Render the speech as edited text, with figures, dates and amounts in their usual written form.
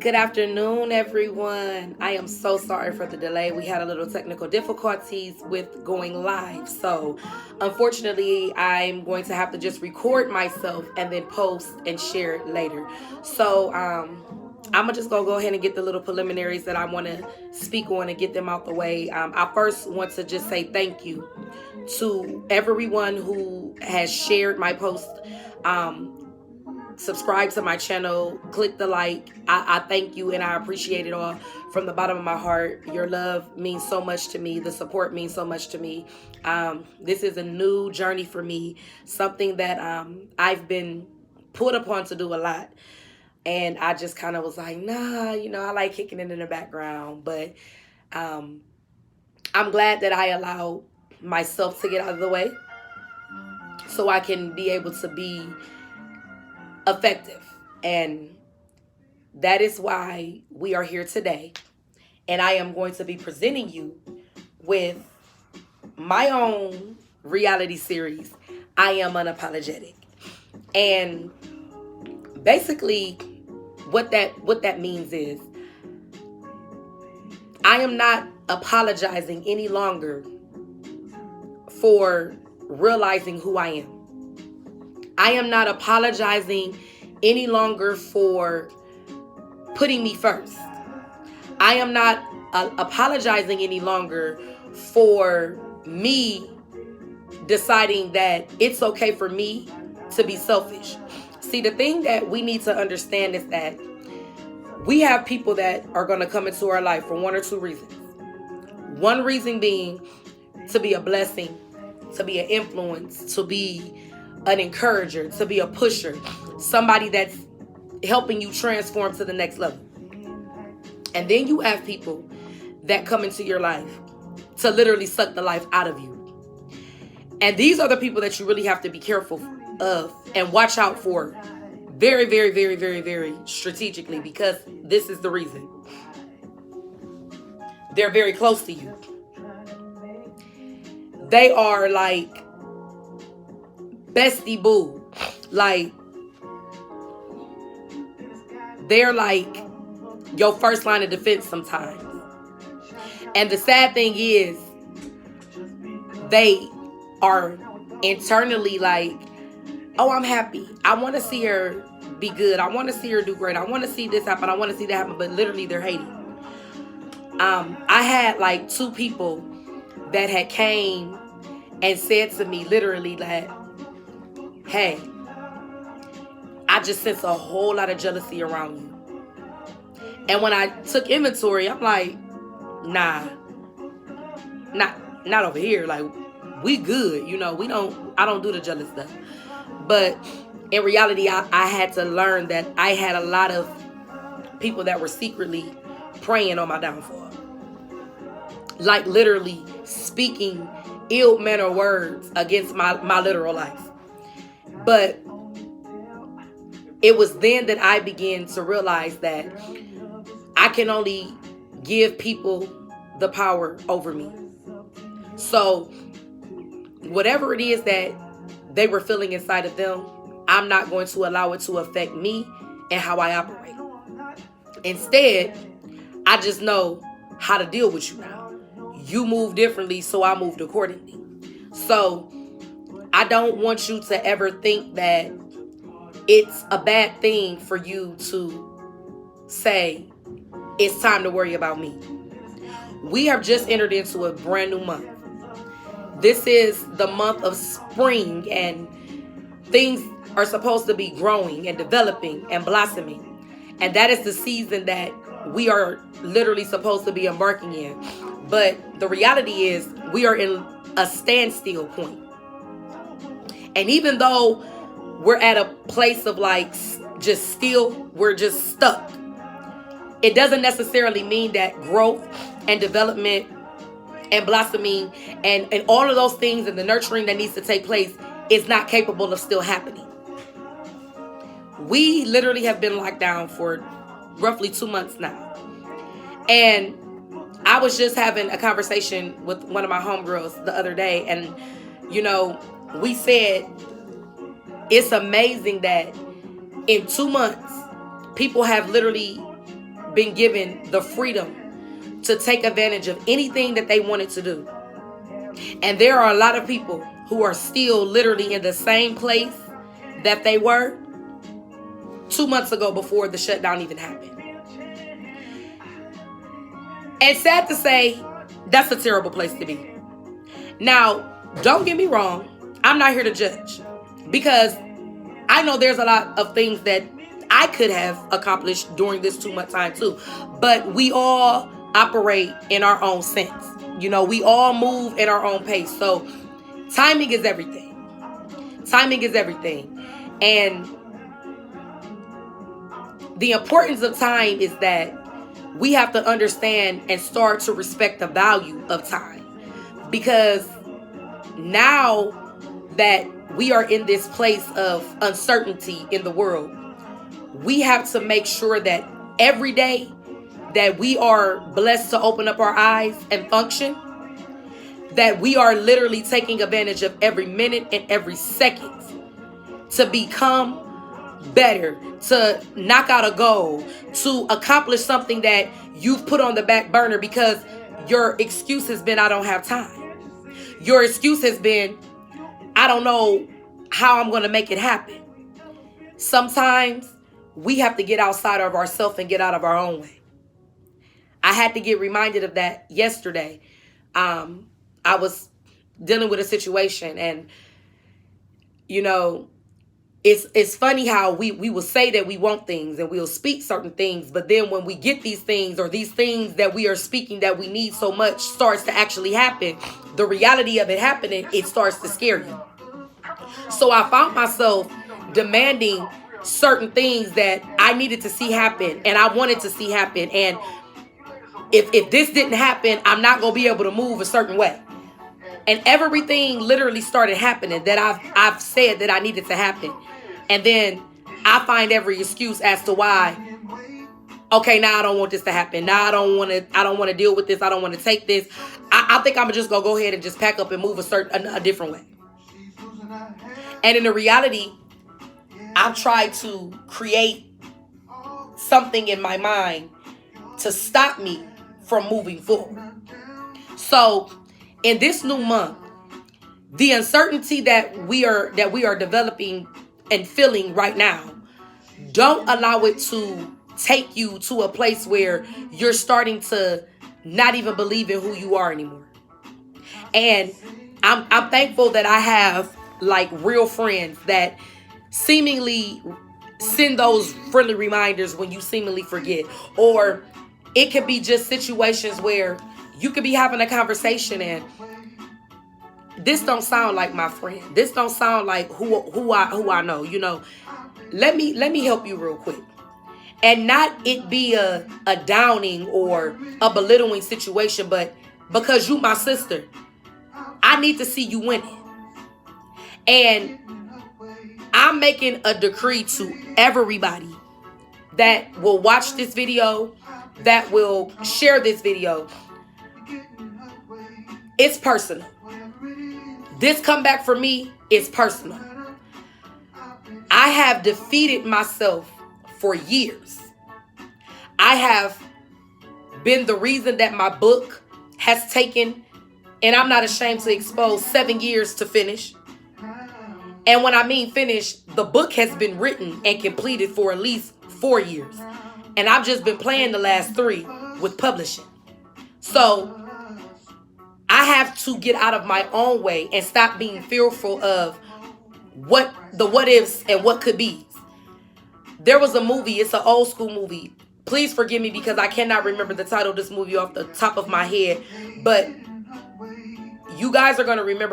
Good afternoon, everyone. I am so sorry for the delay. We had a little technical difficulties with going live. So, unfortunately, I'm going to have to just record myself and then post and share it later. So, I'm just going to go ahead and get the little preliminaries that I want to speak on and get them out the way. I first want to just say thank you to everyone who has shared my post. Subscribe to my channel, click the like. I thank you and I appreciate it all from the bottom of my heart. Your love means so much to me. The support means so much to me. This is a new journey for me, something that I've been put upon to do a lot. And I just kind of was like, nah, I like kicking it in the background. But I'm glad that I allowed myself to get out of the way so I can be able to be effective. And that is why we are here today. And I am going to be presenting you with my own reality series, I Am Unapologetic. And basically what that means is I am not apologizing any longer for realizing who I am. I am not apologizing any longer for putting me first. I am not apologizing any longer for me deciding that it's okay for me to be selfish. See, the thing that we need to understand is that we have people that are going to come into our life for one or two reasons. One reason being to be a blessing, to be an influence, to be an encourager, to be a pusher, somebody that's helping you transform to the next level. And then you have people that come into your life to literally suck the life out of you. And these are the people that you really have to be careful of and watch out for very, very, very, very, very strategically, because this is the reason. They're very close to you. They are like bestie boo. Like, they're like your first line of defense sometimes. And the sad thing is, they are internally like, oh, I'm happy. I want to see her be good. I want to see her do great. I want to see this happen. I want to see that happen. But literally, they're hating. I had like two people that had came and said to me literally that, hey, I just sense a whole lot of jealousy around you. And when I took inventory, I'm like, nah, not over here. Like, we good, I don't do the jealous stuff. But in reality, I had to learn that I had a lot of people that were secretly praying on my downfall. Like literally speaking ill-mannered words against my literal life. But it was then that I began to realize that I can only give people the power over me. So whatever it is that they were feeling inside of them, I'm not going to allow it to affect me and how I operate. Instead, I just know how to deal with you now. You move differently, so I moved accordingly. So I don't want you to ever think that it's a bad thing for you to say, it's time to worry about me. We have just entered into a brand new month. This is the month of spring, and things are supposed to be growing and developing and blossoming. And that is the season that we are literally supposed to be embarking in. But the reality is we are in a standstill point. And even though we're at a place of like just still, we're just stuck. It doesn't necessarily mean that growth and development and blossoming and all of those things and the nurturing that needs to take place is not capable of still happening. We literally have been locked down for roughly 2 months now. And I was just having a conversation with one of my homegirls the other day, and we said it's amazing that in 2 months people have literally been given the freedom to take advantage of anything that they wanted to do. And there are a lot of people who are still literally in the same place that they were 2 months ago before the shutdown even happened. And sad to say, that's a terrible place to be. Now, don't get me wrong. I'm not here to judge, because I know there's a lot of things that I could have accomplished during this 2 month time too. But we all operate in our own sense. You know, we all move in our own pace. So timing is everything. Timing is everything. And the importance of time is that we have to understand and start to respect the value of time. Because now that we are in this place of uncertainty in the world, we have to make sure that every day that we are blessed to open up our eyes and function, that we are literally taking advantage of every minute and every second to become better, to knock out a goal, to accomplish something that you've put on the back burner because your excuse has been, I don't have time. Your excuse has been, I don't know how I'm going to make it happen. Sometimes we have to get outside of ourselves and get out of our own way. I had to get reminded of that yesterday. I was dealing with a situation, and you know, it's funny how we will say that we want things and we'll speak certain things, but then when we get these things, or these things that we are speaking that we need so much starts to actually happen, the reality of it happening, it starts to scare you. So I found myself demanding certain things that I needed to see happen and I wanted to see happen. And if this didn't happen, I'm not going to be able to move a certain way. And everything literally started happening that I've said that I needed to happen. And then I find every excuse as to why, okay, now I don't want this to happen. Now I don't want to deal with this. I don't want to take this. I think I'm just going to go ahead and just pack up and move a different way. And in the reality, I've tried to create something in my mind to stop me from moving forward. So in this new month, the uncertainty that we are developing and feeling right now, don't allow it to take you to a place where you're starting to not even believe in who you are anymore. And I'm thankful that I have like real friends that seemingly send those friendly reminders when you seemingly forget. Or it could be just situations where you could be having a conversation and this don't sound like my friend. This don't sound like who I know. You know, let me help you real quick. And not it be a downing or a belittling situation, but because you my sister, I need to see you winning. And I'm making a decree to everybody that will watch this video, that will share this video. It's personal. This comeback for me is personal. I have defeated myself for years. I have been the reason that my book has taken, and I'm not ashamed to expose, 7 years to finish. And when I mean finish, the book has been written and completed for at least 4 years. And I've just been playing the last 3 with publishing. So I have to get out of my own way and stop being fearful of what ifs and what could be. There was a movie, it's an old school movie. Please forgive me because I cannot remember the title of this movie off the top of my head. But you guys are going to remember